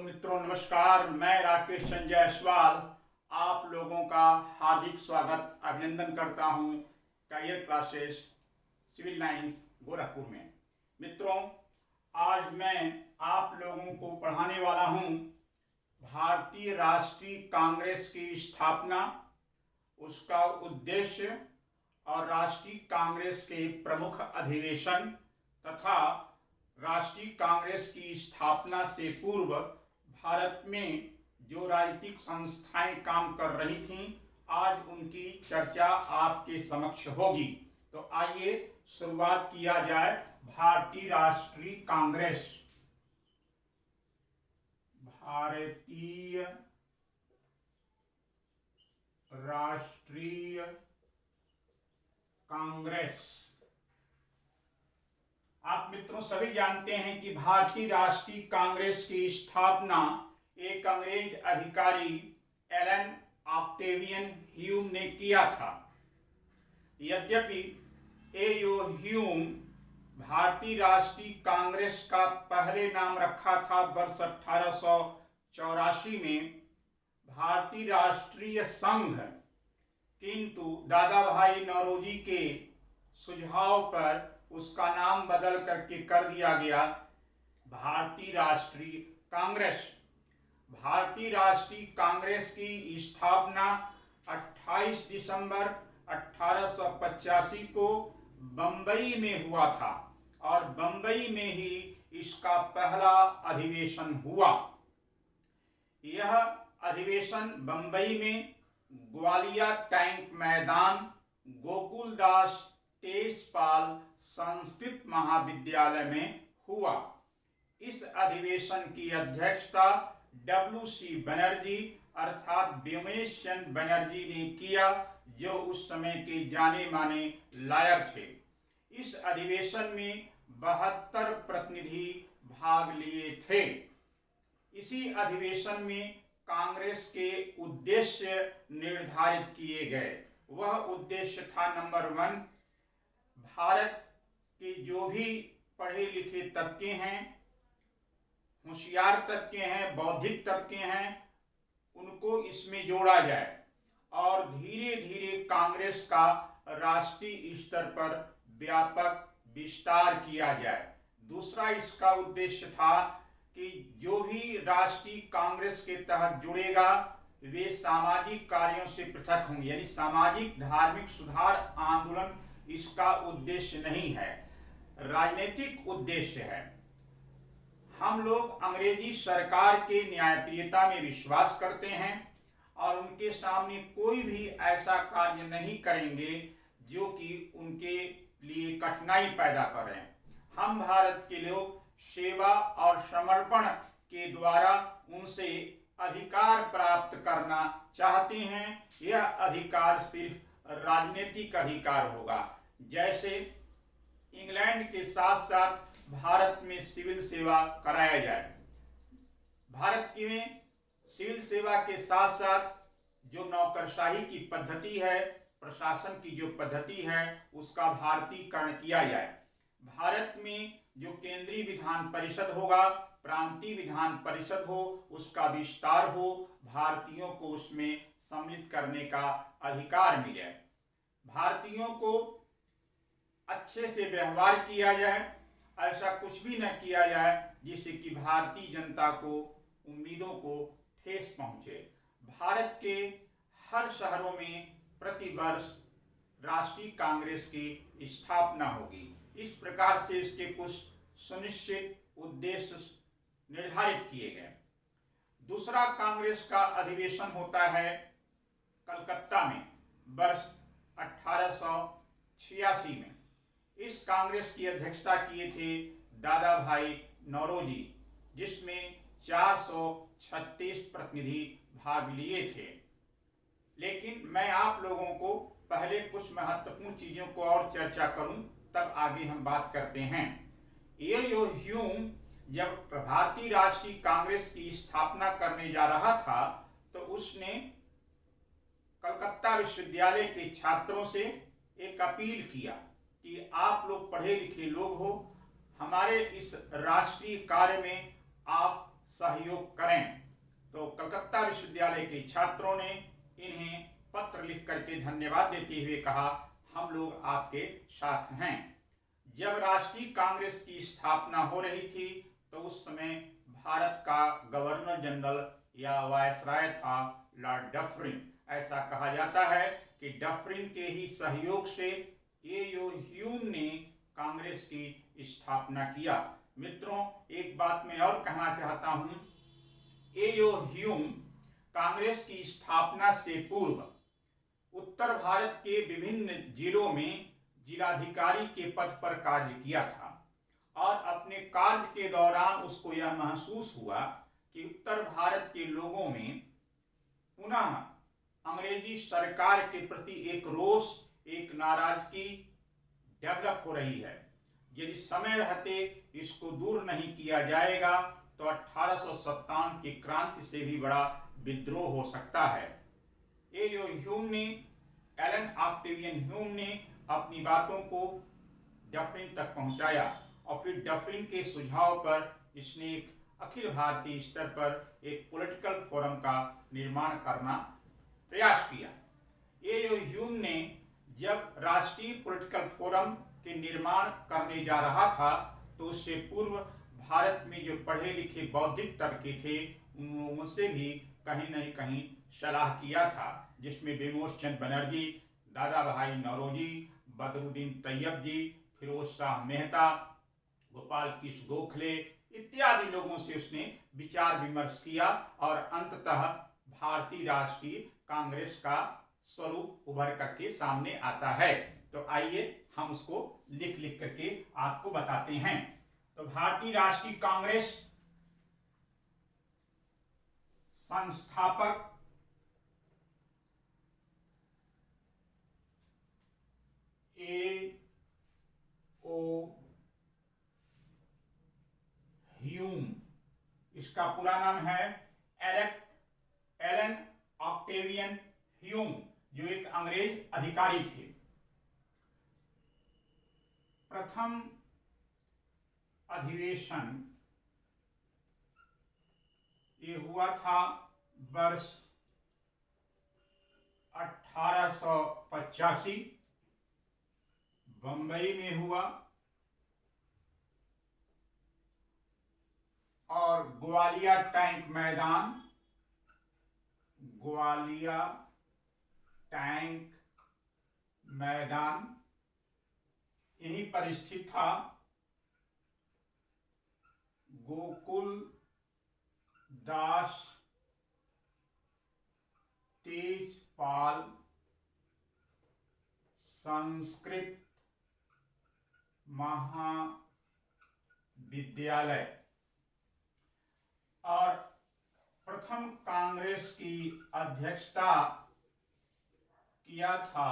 मित्रों नमस्कार। मैं राकेश चंद्र जायसवाल आप लोगों का हार्दिक स्वागत अभिनंदन करता हूं Career Classes Civil Lines Gorakhpur में। मित्रों, आज मैं आप लोगों को पढ़ाने वाला हूं भारतीय राष्ट्रीय कांग्रेस की स्थापना, उसका उद्देश्य और राष्ट्रीय कांग्रेस के प्रमुख अधिवेशन तथा राष्ट्रीय कांग्रेस की स्थापना से पूर्व भारत में जो राजनीतिक संस्थाएं काम कर रही थीं, आज उनकी चर्चा आपके समक्ष होगी। तो आइए शुरुआत किया जाए। भारतीय राष्ट्रीय कांग्रेस, भारतीय राष्ट्रीय कांग्रेस। आप मित्रों सभी जानते हैं कि भारतीय राष्ट्रीय कांग्रेस की स्थापना एक अंग्रेज अधिकारी एलन ऑक्टेवियन ह्यूम ने किया था। यद्यपि ए.ओ. ह्यूम भारतीय राष्ट्रीय कांग्रेस का पहले नाम रखा था वर्ष 1884 में भारतीय राष्ट्रीय संघ, किंतु दादा भाई नौरोजी के सुझाव पर उसका नाम बदल करके कर दिया गया भारतीय राष्ट्रीय कांग्रेस। भारतीय राष्ट्रीय कांग्रेस की स्थापना 28 दिसंबर 1885 को बंबई में हुआ था और बंबई में ही इसका पहला अधिवेशन हुआ। यह अधिवेशन बंबई में ग्वालिया टैंक मैदान गोकुलदास तेजपाल संस्कृत महाविद्यालय में हुआ। इस अधिवेशन की अध्यक्षता W.C. बनर्जी अर्थात व्योमेश चंद्र बनर्जी ने किया, जो उस समय के जाने माने लायर थे। इस अधिवेशन में 72 प्रतिनिधि भाग लिए थे। इसी अधिवेशन में कांग्रेस के उद्देश्य निर्धारित किए गए। वह उद्देश्य था नंबर 1, भारत के जो भी पढ़े लिखे तबके हैं, होशियार तबके हैं, बौद्धिक तबके हैं, उनको इसमें जोड़ा जाए और धीरे धीरे कांग्रेस का राष्ट्रीय स्तर पर व्यापक विस्तार किया जाए। दूसरा इसका उद्देश्य था कि जो भी राष्ट्रीय कांग्रेस के तहत जुड़ेगा वे सामाजिक कार्यों से पृथक होंगे, यानी सामाजिक धार्मिक सुधार आंदोलन इसका उद्देश्य नहीं है, राजनीतिक उद्देश्य है। हम लोग अंग्रेजी सरकार के न्यायप्रियता में विश्वास करते हैं और उनके सामने कोई भी ऐसा कार्य नहीं करेंगे जो कि उनके लिए कठिनाई पैदा करें। हम भारत के लोग सेवा और समर्पण के द्वारा उनसे अधिकार प्राप्त करना चाहते हैं। यह अधिकार सिर्फ राजनीतिक अधिकार होगा। जैसे इंग्लैंड के साथ साथ भारत में सिविल सेवा कराया जाए। भारत में सिविल सेवा के साथ साथ जो नौकरशाही की पद्धति है, प्रशासन की जो पद्धति है, उसका भारतीयकरण किया जाए। भारत में जो केंद्रीय विधान परिषद होगा, प्रांतीय विधान परिषद हो, उसका विस्तार हो, भारतीयों को उसमें सम्मिलित करने का अधिकार मिले। भारतीयों को अच्छे से व्यवहार किया जाए, ऐसा कुछ भी न किया जाए जिससे कि भारतीय जनता को उम्मीदों को ठेस पहुंचे। भारत के हर शहरों में प्रतिवर्ष राष्ट्रीय कांग्रेस की स्थापना होगी। इस प्रकार से इसके कुछ सुनिश्चित उद्देश्य निर्धारित किए गए। दूसरा कांग्रेस का अधिवेशन होता है कलकत्ता में वर्ष 1886 में। इस कांग्रेस की अध्यक्षता किए थे दादा भाई नौरोजी, जिसमें 436 प्रतिनिधि भाग लिए थे। लेकिन मैं आप लोगों को पहले कुछ महत्वपूर्ण चीजों को और चर्चा करूं, तब आगे हम बात करते हैं। ए.ओ. ह्यूम जब भारतीय राष्ट्रीय कांग्रेस की स्थापना करने जा रहा था तो उसने कलकत्ता विश्वविद्यालय के छात्रों से एक अपील किया कि आप लोग पढ़े लिखे लोग हो, हमारे इस राष्ट्रीय कार्य में आप सहयोग करें। तो कलकत्ता विश्वविद्यालय के छात्रों ने इन्हें पत्र लिख करके धन्यवाद देते हुए कहा, हम लोग आपके साथ हैं। जब राष्ट्रीय कांग्रेस की स्थापना हो रही थी तो उस समय भारत का गवर्नर जनरल या वायसराय था लॉर्ड डफरिन। ऐसा कहा जाता है कि डफरिन के ही सहयोग से ए.ओ. ह्यूम ने कांग्रेस की स्थापना किया। मित्रों, एक बात मैं और कहना चाहता हूं, ए.ओ. ह्यूम कांग्रेस की स्थापना से पूर्व उत्तर भारत के विभिन्न जिलों में जिलाधिकारी के पद पर कार्य किया था और अपने कार्य के दौरान उसको यह महसूस हुआ कि उत्तर भारत के लोगों में पुनः अंग्रेजी सरकार के प्रति एक रोष, एक नाराजगी डेवलप हो रही है। यदि समय रहते इसको दूर नहीं किया जाएगा तो 1857 की क्रांति से भी बड़ा विद्रोह हो सकता है। ए.ओ. ह्यूम ने, एलन ऑक्टेवियन ह्यूम ने अपनी बातों को डफरिन तक पहुंचाया और फिर डफरिन के सुझाव पर इसने एक अखिल भारतीय स्तर पर एक पॉलिटिकल फोरम का निर्माण करना प्रयास किया। ए.ओ. ह्यूम ने जब राष्ट्रीय पॉलिटिकल फोरम के निर्माण करने जा रहा था तो उससे पूर्व भारत में जो पढ़े लिखे बौद्धिक तबके थे उनसे भी कहीं न कहीं सलाह किया था, जिसमें विमोच चंद्र बनर्जी, दादा भाई नौरोजी, बदरुद्दीन तैयब जी, फिरोज शाह मेहता, गोपाल कृष्ण गोखले इत्यादि लोगों से उसने विचार विमर्श किया और अंततः भारतीय राष्ट्रीय कांग्रेस का स्वरूप उभर करके सामने आता है। तो आइए हम उसको लिख लिख करके आपको बताते हैं। तो भारतीय राष्ट्रीय कांग्रेस संस्थापक ए.ओ. ह्यूम, इसका पूरा नाम है एलन ऑक्टेवियन ह्यूम, जो एक अंग्रेज अधिकारी थे। प्रथम अधिवेशन ये हुआ था वर्ष 1885 बंबई में हुआ और ग्वालियर टैंक मैदान यहीं पर स्थित था। गोकुल दास तेजपाल संस्कृत महाविद्यालय। और प्रथम कांग्रेस की अध्यक्षता किया था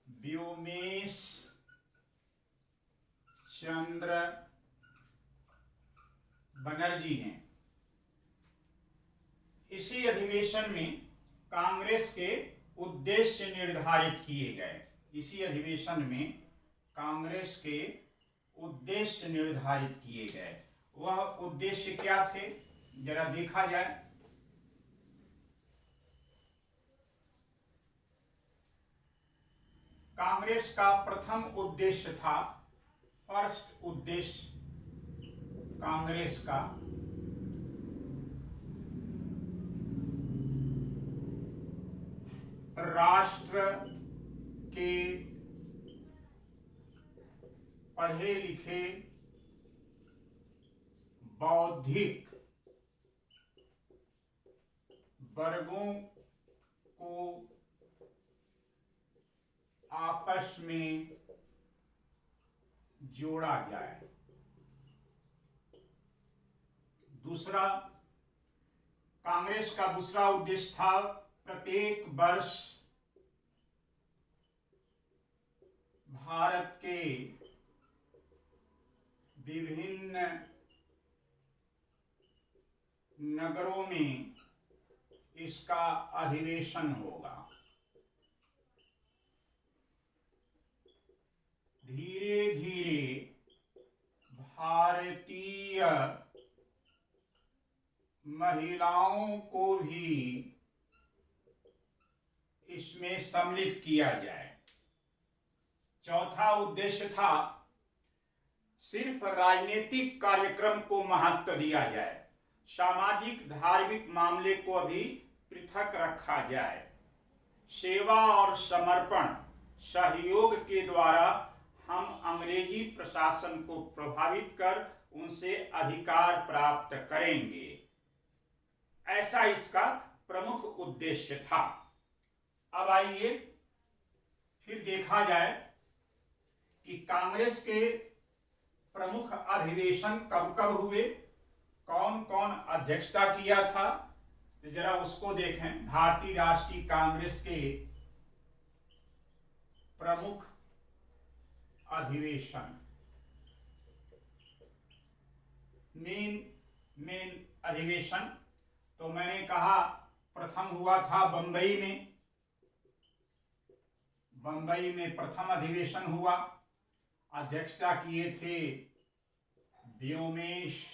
व्योमेश चंद्र बनर्जी ने। इसी अधिवेशन में कांग्रेस के उद्देश्य निर्धारित किए गए। इसी अधिवेशन में कांग्रेस के उद्देश्य निर्धारित किए गए। वह उद्देश्य क्या थे, जरा देखा जाए। कांग्रेस का प्रथम उद्देश्य था, फर्स्ट उद्देश्य कांग्रेस का राष्ट्र के पढ़े लिखे बौद्धिक वर्गों को आपस में जोड़ा जाए। दूसरा, कांग्रेस का दूसरा उद्देश्य था प्रत्येक वर्ष भारत के विभिन्न नगरों में इसका अधिवेशन होगा। धीरे धीरे भारतीय महिलाओं को भी इसमें सम्मिलित किया जाए। चौथा उद्देश्य था सिर्फ राजनीतिक कार्यक्रम को महत्व दिया जाए, सामाजिक धार्मिक मामले को भी पृथक रखा जाए। सेवा और समर्पण सहयोग के द्वारा हम अंग्रेजी प्रशासन को प्रभावित कर उनसे अधिकार प्राप्त करेंगे, ऐसा इसका प्रमुख उद्देश्य था। अब आइए फिर देखा जाए कि कांग्रेस के प्रमुख अधिवेशन कब कब हुए, कौन कौन अध्यक्षता किया था, तो जरा उसको देखें। भारतीय राष्ट्रीय कांग्रेस के प्रमुख अधिवेशन, मेन अधिवेशन, तो मैंने कहा प्रथम हुआ था बंबई में। बंबई में प्रथम अधिवेशन हुआ, अध्यक्षता किए थे व्योमेश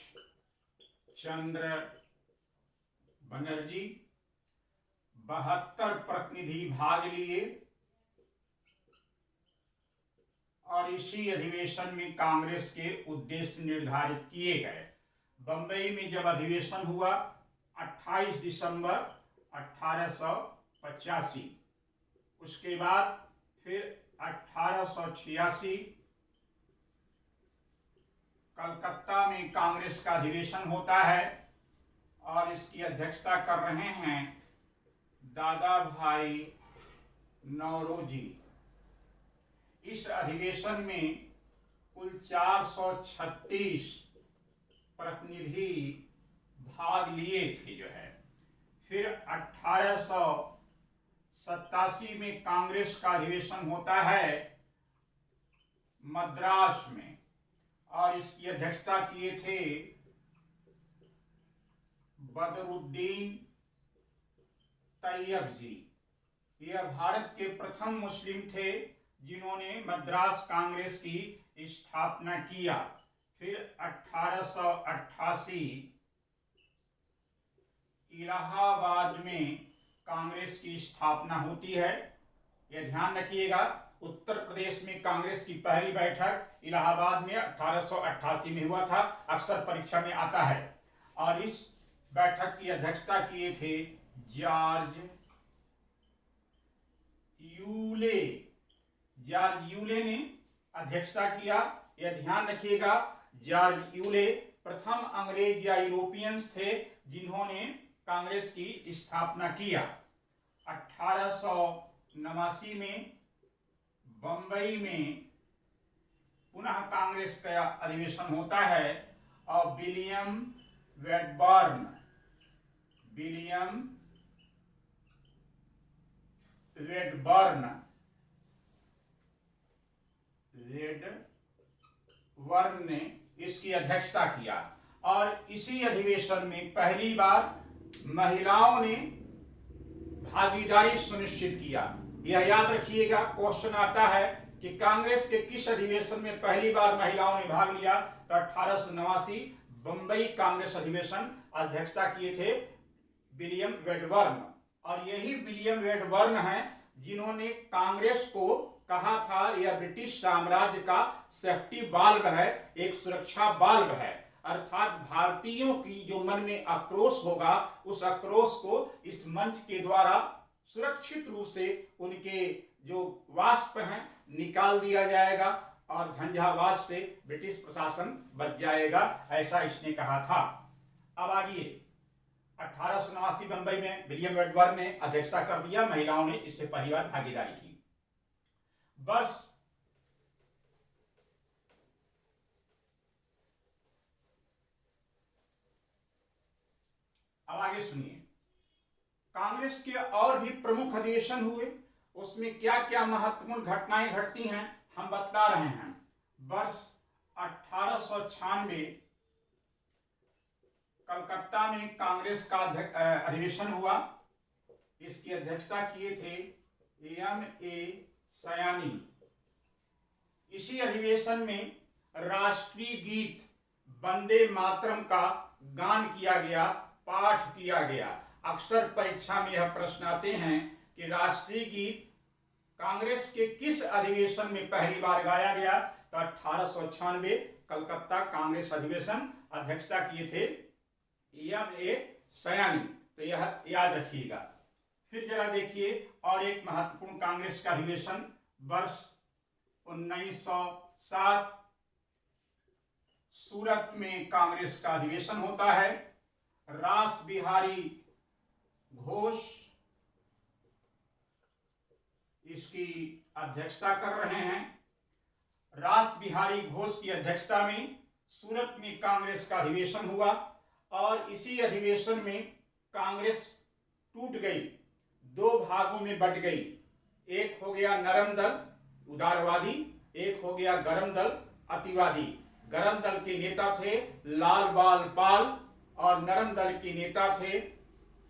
चंद्र बनर्जी। 72 प्रतिनिधि भाग लिए और इसी अधिवेशन में कांग्रेस के उद्देश्य निर्धारित किए गए। बंबई में जब अधिवेशन हुआ 28 दिसंबर 1885, उसके बाद फिर 1886 कलकत्ता में कांग्रेस का अधिवेशन होता है और इसकी अध्यक्षता कर रहे हैं दादा भाई नौरोजी। इस अधिवेशन में कुल 436 प्रतिनिधि भाग लिए थे जो है। फिर 1887 में कांग्रेस का अधिवेशन होता है मद्रास में और इसकी अध्यक्षता किए थे बदरुद्दीन तैयब जी। यह भारत के प्रथम मुस्लिम थे जिन्होंने मद्रास कांग्रेस की स्थापना किया। फिर 1888 इलाहाबाद में कांग्रेस की स्थापना होती है। यह ध्यान रखिएगा, उत्तर प्रदेश में कांग्रेस की पहली बैठक इलाहाबाद में 1888 में हुआ था, अक्सर परीक्षा में आता है। और इस बैठक की अध्यक्षता किए थे जॉर्ज यूले ने अध्यक्षता किया। यह ध्यान रखिएगा, जॉर्ज यूले प्रथम अंग्रेज या यूरोपियंस थे जिन्होंने कांग्रेस की स्थापना किया। 1889 में बंबई में पुनः कांग्रेस का अधिवेशन होता है और विलियम वेडबर्न ने इसकी अध्यक्षता किया। और इसी अधिवेशन में पहली बार महिलाओं ने भागीदारी सुनिश्चित किया। यह याद रखिएगा, क्वेश्चन आता है कि कांग्रेस के किस अधिवेशन में पहली बार महिलाओं ने भाग लिया, तो 1889 बंबई कांग्रेस अधिवेशन, अध्यक्षता किए थे विलियम वेडबर्न। और यही विलियम वेडबर्न हैं जिन्होंने कांग्रेस को कहा था यह ब्रिटिश साम्राज्य का सेफ्टी बाल्ब है, एक सुरक्षा बाल्ब है, अर्थात भारतीयों की जो मन में आक्रोश होगा उस आक्रोश को इस मंच के द्वारा सुरक्षित रूप से उनके जो वाष्प हैं निकाल दिया जाएगा और झंझावात से ब्रिटिश प्रशासन बच जाएगा, ऐसा इसने कहा था। अब आइए, 1889 बंबई में विलियम वेडबर्न ने अध्यक्षता कर दिया, महिलाओं ने इससे पहली बार भागीदारी की। बस अब आगे सुनिए, कांग्रेस के और भी प्रमुख अधिवेशन हुए, उसमें क्या क्या महत्वपूर्ण घटनाएं घटती हैं हम बता रहे हैं। वर्ष 1896 कलकत्ता में कांग्रेस का अधिवेशन हुआ। इसकी अध्यक्षता किए थे एम.ए. सयानी। इसी अधिवेशन में राष्ट्रीय गीत वंदे मातरम का गान किया गया पाठ किया गया। अक्सर परीक्षा में यह प्रश्न आते हैं कि राष्ट्रीय गीत कांग्रेस के किस अधिवेशन में पहली बार गाया गया, तो 1896 कलकत्ता कांग्रेस अधिवेशन, अध्यक्षता किए थे एम.ए. सयानी। तो यह याद रखिएगा। फिर जरा देखिए और एक महत्वपूर्ण कांग्रेस का अधिवेशन वर्ष 1907 सूरत में कांग्रेस का अधिवेशन होता है। रास बिहारी घोष इसकी अध्यक्षता कर रहे हैं। रास बिहारी घोष की अध्यक्षता में सूरत में कांग्रेस का अधिवेशन हुआ और इसी अधिवेशन में कांग्रेस टूट गई, दो भागों में बट गई। एक हो गया नरम दल उदारवादी, एक हो गया गरम दल अतिवादी। गरम दल के नेता थे लाल बाल पाल और नरम दल के नेता थे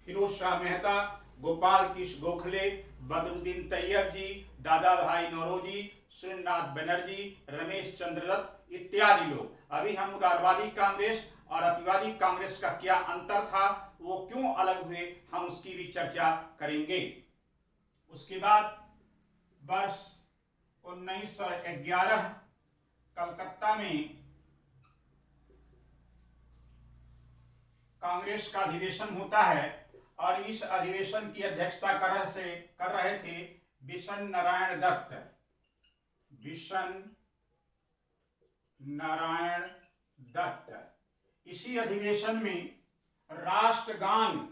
फिरोज शाह मेहता, गोपाल कृष्ण गोखले, बदरुद्दीन तैयब जी, दादा भाई नौरोजी, सुरेंद्रनाथ बनर्जी, रमेश चंद्र दत्त इत्यादि लोग। अभी हम उदारवादी कांग्रेस और अतिवादी कांग्रेस का क्या अंतर था, वो क्यों अलग हुए, हम उसकी भी चर्चा करेंगे। उसके बाद वर्ष 1911 कलकत्ता में कांग्रेस का अधिवेशन होता है और इस अधिवेशन की अध्यक्षता कर रहे थे बिशन नारायण दत्त। बिशन नारायण दत्त। इसी अधिवेशन में राष्ट्रगान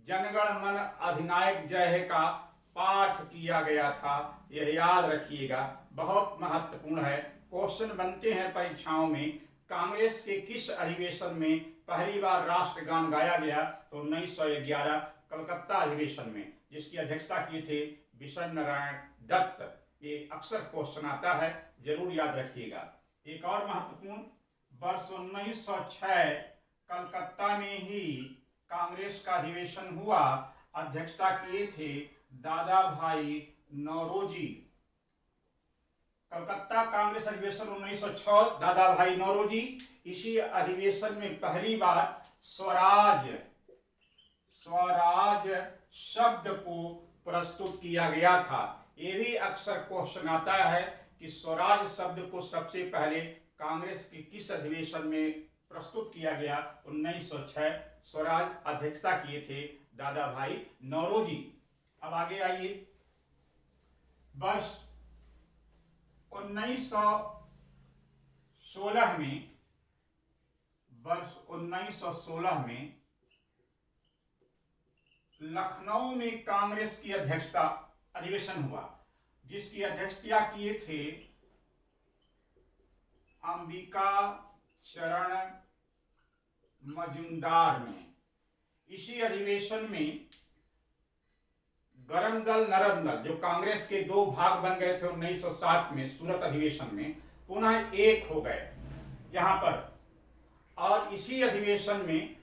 जनगण मन अधिनायक जय हे का पाठ किया गया था। यह याद रखिएगा, बहुत महत्वपूर्ण है। क्वेश्चन बनते हैं परीक्षाओं में, कांग्रेस के किस अधिवेशन में पहली बार राष्ट्रगान गाया गया, तो 1911 कलकत्ता अधिवेशन में, जिसकी अध्यक्षता किए थे बिशन नारायण दत्त। ये अक्सर क्वेश्चन आता है, जरूर याद रखिएगा। एक और महत्वपूर्ण, वर्ष 1906 कलकत्ता में ही कांग्रेस का अधिवेशन हुआ। अध्यक्षता किए थे दादा भाई नौरोजी। कलकत्ता कांग्रेस अधिवेशन 1906, दादा भाई नौरोजी। इसी अधिवेशन में पहली बार स्वराज शब्द को प्रस्तुत किया गया था। ये भी अक्सर क्वेश्चन आता है कि स्वराज शब्द को सबसे पहले कांग्रेस के किस अधिवेशन में प्रस्तुत किया गया। 1906 स्वराज अध्यक्षता किए थे दादा भाई नौरोजी। अब आगे आइए, वर्ष 1916 में लखनऊ में कांग्रेस की अध्यक्षता अधिवेशन हुआ, जिसकी अध्यक्षता किए थे अंबिका चरण मजूमदार ने। इसी अधिवेशन में गरम दल नरम दल, जो कांग्रेस के दो भाग बन गए थे 1907 में सूरत अधिवेशन में, पुनः एक हो गए यहां पर। और इसी अधिवेशन में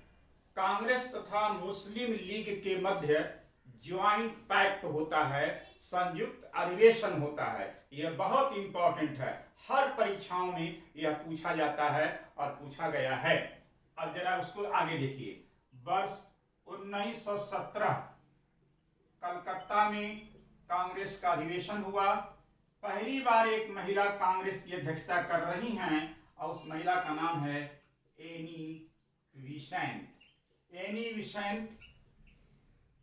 कांग्रेस तथा मुस्लिम लीग के मध्य ज्वाइंट पैक्ट होता है, संयुक्त अधिवेशन होता है। यह बहुत इंपॉर्टेंट है, हर परीक्षाओं में यह पूछा जाता है और पूछा गया है। अब जरा उसको आगे देखिए, वर्ष 1917 कलकत्ता में कांग्रेस का अधिवेशन हुआ। पहली बार एक महिला कांग्रेस की अध्यक्षता कर रही हैं और उस महिला का नाम है एनी विसेंट। एनी विसेंट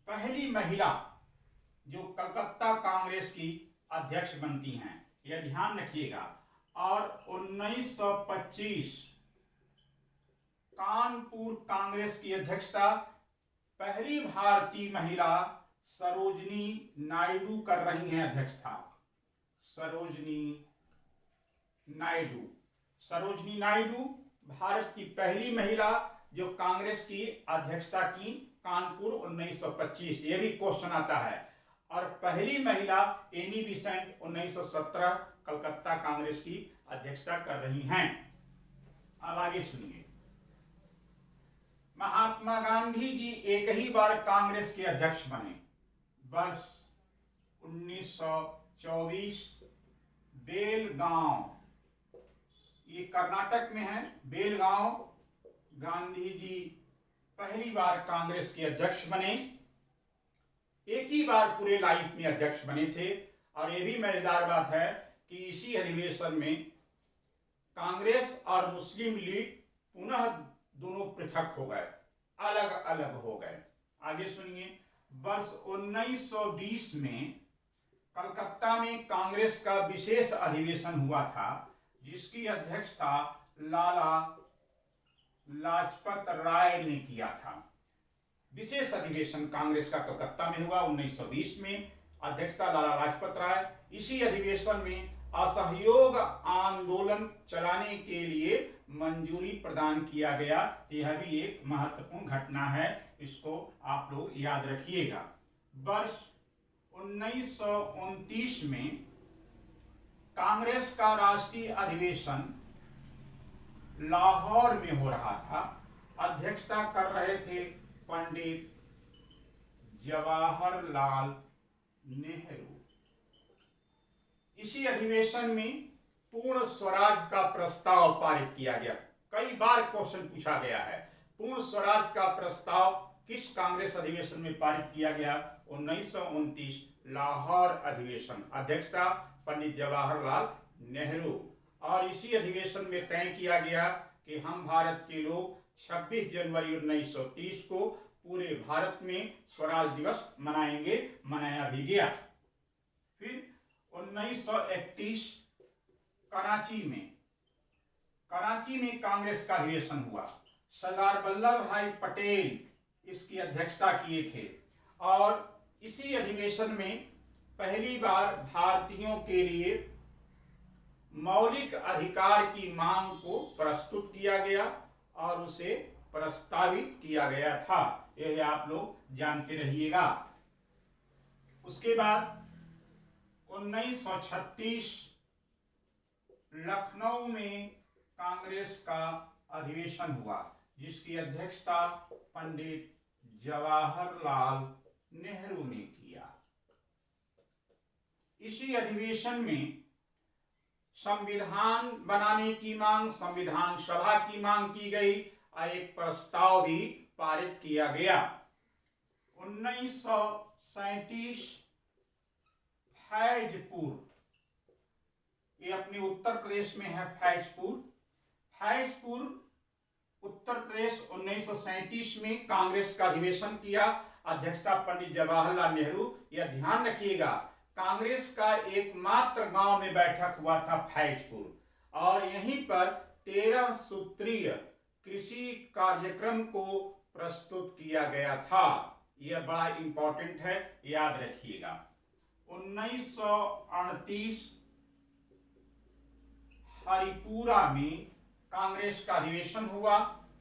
पहली महिला जो कलकत्ता कांग्रेस की अध्यक्ष बनती हैं, यह ध्यान रखिएगा। और 1925 कानपुर कांग्रेस की अध्यक्षता पहली भारतीय महिला सरोजनी नायडू कर रही हैं अध्यक्षता। सरोजनी नायडू भारत की पहली महिला जो कांग्रेस की अध्यक्षता की, कानपुर 1925। ये भी क्वेश्चन आता है। और पहली महिला एनी बिसेंट 1917 कलकत्ता कांग्रेस की अध्यक्षता कर रही हैं। अब आगे सुनिए, महात्मा गांधी जी एक ही बार कांग्रेस के अध्यक्ष बने। वर्ष 1924 बेलगांव, ये कर्नाटक में है, बेलगांव गांधी जी पहली बार कांग्रेस के अध्यक्ष बने। एक ही बार पूरे लाइफ में अध्यक्ष बने थे। और ये भी मजेदार बात है कि इसी अधिवेशन में कांग्रेस और मुस्लिम लीग पुनः दोनों पृथक हो गए, अलग अलग हो गए। आगे सुनिए। वर्ष 1920 में कलकत्ता में कांग्रेस का विशेष अधिवेशन हुआ था, जिसकी अध्यक्षता लाला लाजपत राय ने किया था। विशेष अधिवेशन कांग्रेस का कलकत्ता में हुआ 1920 में, अध्यक्षता लाला लाजपत राय। इसी अधिवेशन में असहयोग आंदोलन चलाने के लिए मंजूरी प्रदान किया गया। यह भी एक महत्वपूर्ण घटना है, इसको आप लोग याद रखिएगा। वर्ष 1929 में कांग्रेस का राष्ट्रीय अधिवेशन लाहौर में हो रहा था। अध्यक्षता कर रहे थे पंडित जवाहरलाल नेहरू। इसी अधिवेशन में पूर्ण स्वराज का प्रस्ताव पारित किया गया। कई बार क्वेश्चन पूछा गया है, पूर्ण स्वराज का प्रस्ताव किस कांग्रेस अधिवेशन में पारित किया गया? 1929 लाहौर अधिवेशन, अध्यक्षता पंडित जवाहरलाल नेहरू। और इसी अधिवेशन में तय किया गया कि हम भारत के लोग 26 जनवरी 1930 को पूरे भारत में स्वराज दिवस मनाएंगे, मनाया भी गया। फिर 1931 कराची में कांग्रेस का अधिवेशन हुआ। सरदार वल्लभ भाई पटेल इसकी अध्यक्षता किए थे। और इसी अधिवेशन में पहली बार भारतीयों के लिए मौलिक अधिकार की मांग को प्रस्तुत किया गया और उसे प्रस्तावित किया गया था। यह आप लोग जानते रहिएगा। उसके बाद 1936 लखनऊ में कांग्रेस का अधिवेशन हुआ, जिसकी अध्यक्षता पंडित जवाहरलाल नेहरू ने किया। इसी अधिवेशन में संविधान बनाने की मांग, संविधान सभा की मांग की गई और एक प्रस्ताव भी पारित किया गया। 1937 फैजपुर, ये अपने उत्तर प्रदेश में है। फैजपुर उत्तर प्रदेश 1937 में कांग्रेस का अधिवेशन किया, अध्यक्षता पंडित जवाहरलाल नेहरू। यह ध्यान रखिएगा, कांग्रेस का एकमात्र गांव में बैठक हुआ था फैजपुर, और यहीं पर 13 सूत्रीय कृषि कार्यक्रम को प्रस्तुत किया गया था। यह बड़ा इंपॉर्टेंट है, याद रखिएगा। 1938 हरिपुरा में कांग्रेस का अधिवेशन हुआ,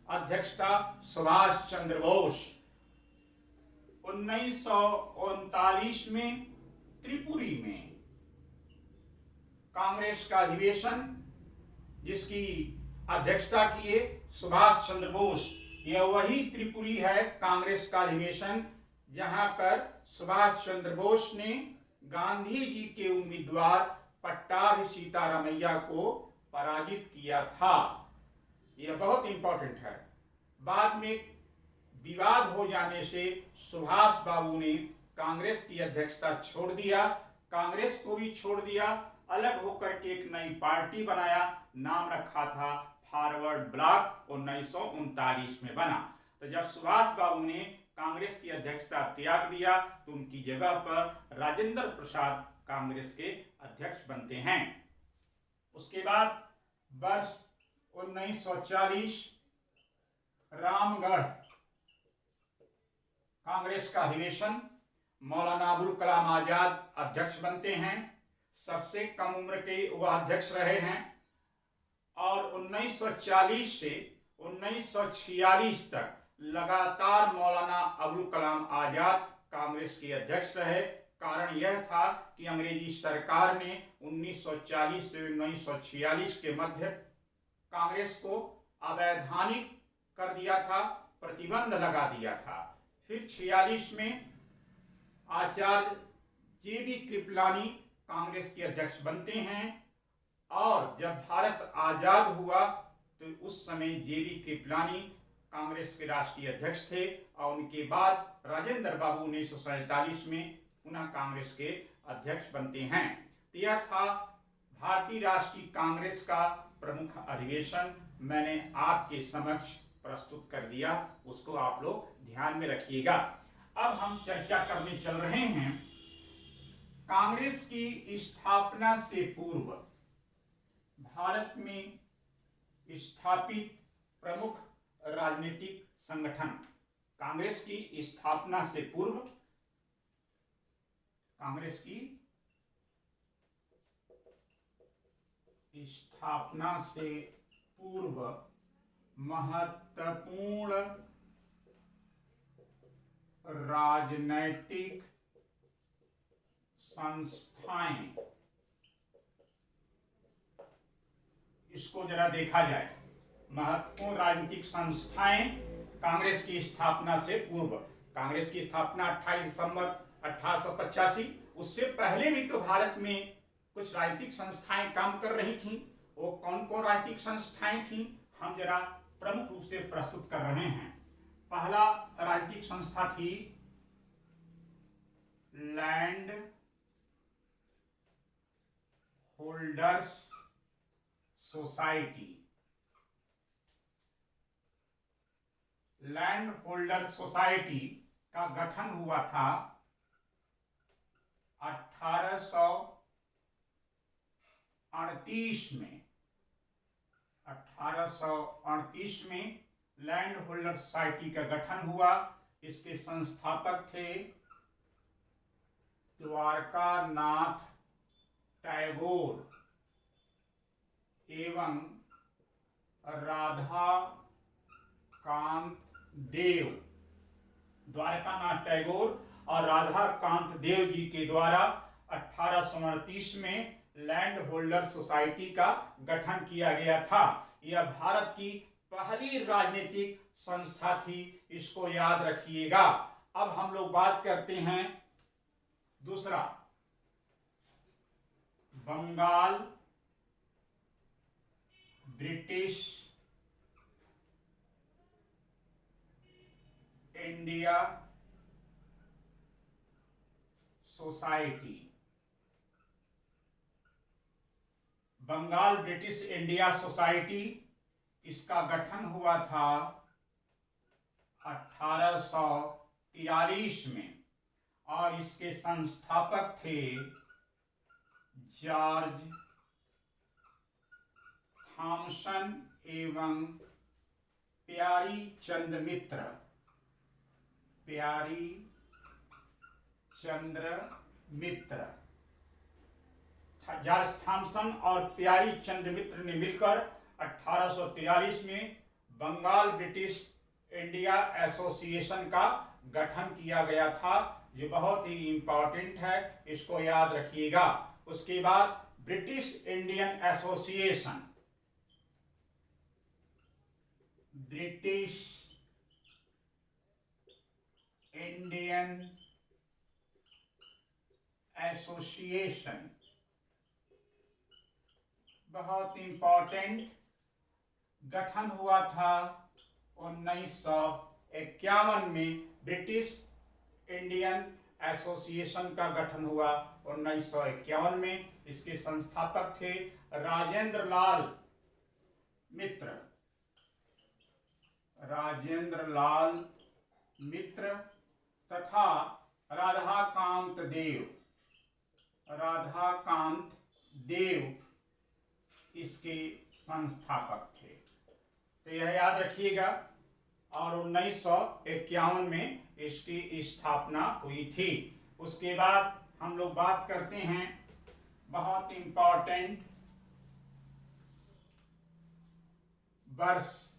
अध्यक्षता सुभाष चंद्र बोस। 1939 में त्रिपुरी में कांग्रेस का अधिवेशन, जिसकी अध्यक्षता किए सुभाष चंद्र बोस। यह वही त्रिपुरी है कांग्रेस का अधिवेशन जहां पर सुभाष चंद्र बोस ने गांधी जी के उम्मीदवार पट्टाभी सीतारामैया को पराजित किया था। यह बहुत इंपॉर्टेंट है। बाद में विवाद हो जाने से सुभाष बाबू ने कांग्रेस की अध्यक्षता छोड़ दिया, कांग्रेस को भी छोड़ दिया, अलग होकर के एक नई पार्टी बनाया, नाम रखा था फॉरवर्ड ब्लॉक। 1939 में बना। तो जब सुभाष बाबू ने कांग्रेस की अध्यक्षता त्याग दिया तो उनकी जगह पर राजेंद्र प्रसाद कांग्रेस के अध्यक्ष बनते हैं। उसके बाद वर्ष 1940 रामगढ़ कांग्रेस का अधिवेशन, मौलाना अबुल कलाम आजाद अध्यक्ष बनते हैं। सबसे कम उम्र के वह अध्यक्ष रहे हैं। और 1940 से 1946 तक लगातार मौलाना अबुल कलाम आजाद कांग्रेस के अध्यक्ष रहे। कारण यह था कि अंग्रेजी सरकार ने 1940 से 1946 के मध्य कांग्रेस को अवैधानिक कर दिया था, प्रतिबंध लगा दिया था। फिर 46 में आचार्य जेबी कृपलानी कांग्रेस के अध्यक्ष बनते हैं। और जब भारत आजाद हुआ तो उस समय जेबी कृपलानी कांग्रेस के राष्ट्रीय अध्यक्ष थे और उनके बाद राजेंद्र बाबू 1947 में पुनः कांग्रेस के अध्यक्ष बनते हैं। तो यह था भारतीय राष्ट्रीय कांग्रेस का प्रमुख अधिवेशन, मैंने आपके समक्ष प्रस्तुत कर दिया, उसको आप लोग ध्यान में रखिएगा। अब हम चर्चा करने चल रहे हैं कांग्रेस की स्थापना से पूर्व भारत में स्थापित प्रमुख राजनीतिक संगठन। कांग्रेस की स्थापना से पूर्व, कांग्रेस की स्थापना से पूर्व महत्वपूर्ण राजनैतिक संस्थाएं, इसको जरा देखा जाए। महत्वपूर्ण राजनीतिक संस्थाएं कांग्रेस की स्थापना से पूर्व। कांग्रेस की स्थापना 28 दिसंबर 1885, उससे पहले भी तो भारत में कुछ राजनीतिक संस्थाएं काम कर रही थीं। वो कौन कौन राजनीतिक संस्थाएं थीं, हम जरा प्रमुख रूप से प्रस्तुत कर रहे हैं। पहला राजनीतिक संस्था थी land holders society. Land holders society का गठन हुआ था 1838 में। 1838 में लैंड होल्डर सोसाइटी का गठन हुआ। इसके संस्थापक थे द्वारका नाथ टैगोर एवं राधा कांत देव। द्वारकानाथ टैगोर और राधा कांत देव जी के द्वारा 1838 में लैंड होल्डर सोसाइटी का गठन किया गया था। यह भारत की पहली राजनीतिक संस्था थी, इसको याद रखिएगा। अब हम लोग बात करते हैं दूसरा, Bengal British India Society. Bengal British India Society, इसका गठन हुआ था 1843 में और इसके संस्थापक थे जॉर्ज थॉमसन एवं प्यारी चंद्र मित्र। प्यारी चंद्र मित्र, जॉर्ज थॉमसन और प्यारी चंद्र मित्र ने मिलकर 1843 में बंगाल ब्रिटिश इंडिया एसोसिएशन का गठन किया गया था। ये बहुत ही इंपॉर्टेंट है, इसको याद रखिएगा। उसके बाद British Indian association, British Indian association, बहुत इंपॉर्टेंट, गठन हुआ था 1951 में। ब्रिटिश इंडियन एसोसिएशन का गठन हुआ 1951 में। इसके संस्थापक थे राजेंद्र लाल मित्र। राजेंद्र लाल मित्र तथा राधाकांत देव। राधाकांत देव इसके संस्थापक थे। तो यह याद रखिएगा। और 1951 में इसकी स्थापना हुई थी। उसके बाद हम लोग बात करते हैं बहुत इंपॉर्टेंट वर्ष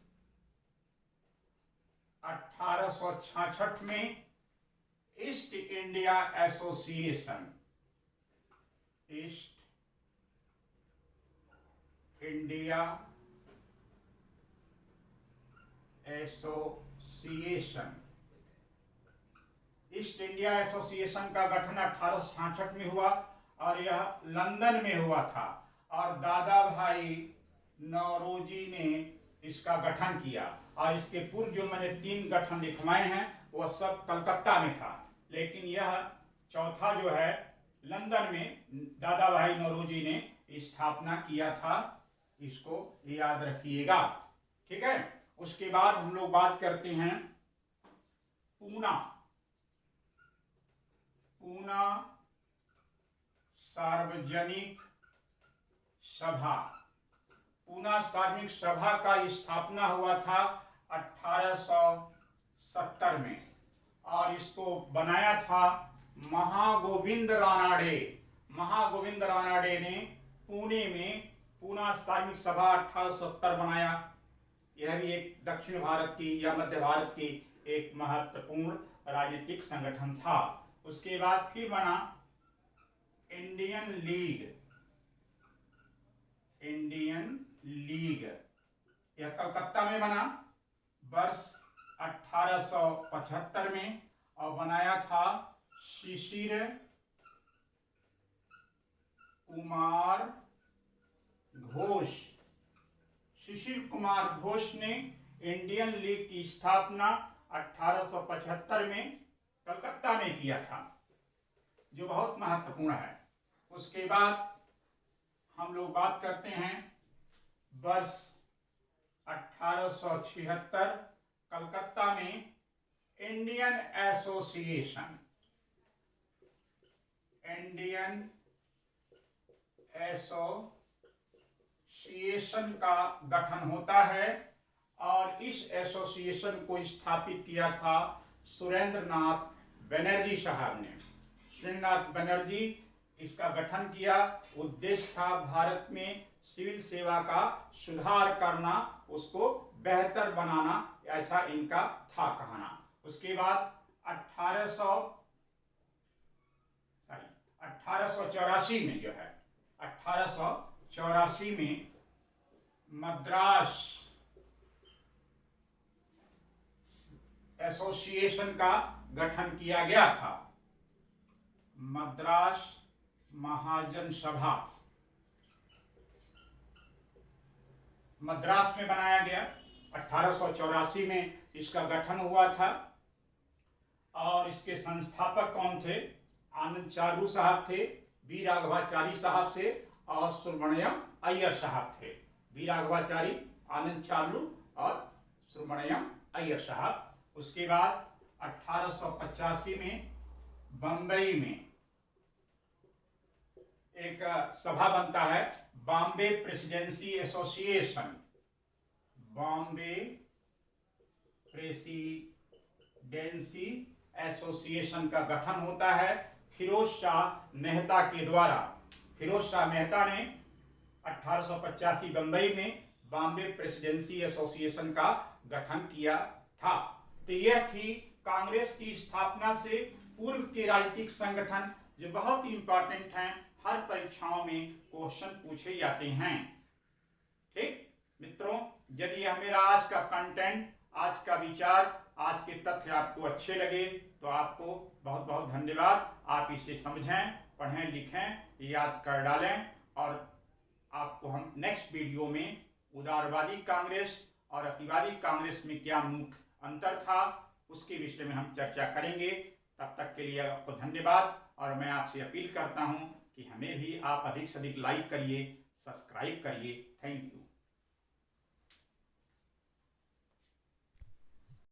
1866 में east India association. East India association. East India association का गठन 1866 में हुआ और यह लंदन में हुआ था। और दादा भाई नौरोजी ने इसका गठन किया। और इसके पूर्व जो मैंने 3 गठन लिखवाए हैं वह सब कलकत्ता में था, लेकिन यह चौथा जो है लंदन में दादा भाई नौरोजी ने स्थापना किया था। इसको याद रखिएगा, ठीक है। उसके बाद हम लोग बात करते हैं पूना सार्वजनिक सभा। पूना सार्वजनिक सभा का स्थापना हुआ था 1870 में, और इसको बनाया था महागोविंद रानाडे। महागोविंद रानाडे ने पुणे में पूना सार्वजनिक सभा 1870 बनाया। यह भी एक दक्षिण भारत की या मध्य भारत की एक महत्वपूर्ण राजनीतिक संगठन था। उसके बाद फिर बना इंडियन लीग। यह कलकत्ता में बना वर्ष 1875 में, और बनाया था शिशिर कुमार घोष। शिशिर कुमार घोष ने इंडियन लीग की स्थापना 1875 में कलकत्ता में किया था, जो बहुत महत्वपूर्ण है। उसके बाद हम लोग बात करते हैं वर्ष 1876 कलकत्ता में इंडियन एसोसिएशन का गठन होता है, और इस एसोसिएशन को स्थापित किया था सुरेंद्रनाथ बनर्जी साहब ने। सुरेंद्रनाथ बनर्जी इसका गठन किया। उद्देश्य था भारत में सिविल सेवा का सुधार करना, उसको बेहतर बनाना, ऐसा इनका था कहना। उसके बाद 1884 में जो है 1884 में मद्रास एसोसिएशन का गठन किया गया था। मद्रास महाजन सभा मद्रास में बनाया गया। 1884 में इसका गठन हुआ था, और इसके संस्थापक कौन थे? आनंद चार्लू साहब थे, वी राघवाचारी साहब से, और सुब्रमण्यम अय्यर साहब थे। वी राघवाचारी, आनंद चार्लू और सुब्रमण्यम अय्यर साहब। उसके बाद 1885 में बम्बई में एक सभा बनता है, Bombay presidency association. Bombay presidency association का गठन होता है फिरोज शाह मेहता के द्वारा। फिरोज शाह मेहता ने 1885 बंबई में बॉम्बे प्रेसिडेंसी एसोसिएशन का गठन किया था। तो यह थी कांग्रेस की स्थापना से पूर्व के राजनीतिक संगठन, जो बहुत इंपॉर्टेंट हैं, हर परीक्षाओं में क्वेश्चन पूछे जाते हैं। ठीक मित्रों, यदि यह मेरा आज का कंटेंट, आज का विचार, आज के तथ्य आपको अच्छे लगे तो आपको बहुत बहुत धन्यवाद। आप इसे समझें, पढ़ें, लिखें, याद कर डालें, और आपको हम नेक्स्ट वीडियो में उदारवादी कांग्रेस और अतिवादी कांग्रेस में क्या मुख्य अंतर था उसके विषय में हम चर्चा करेंगे। तब तक के लिए आपको धन्यवाद, और मैं आपसे अपील करता हूं कि हमें भी आप अधिक से अधिक लाइक करिए, सब्सक्राइब करिए। Thank you.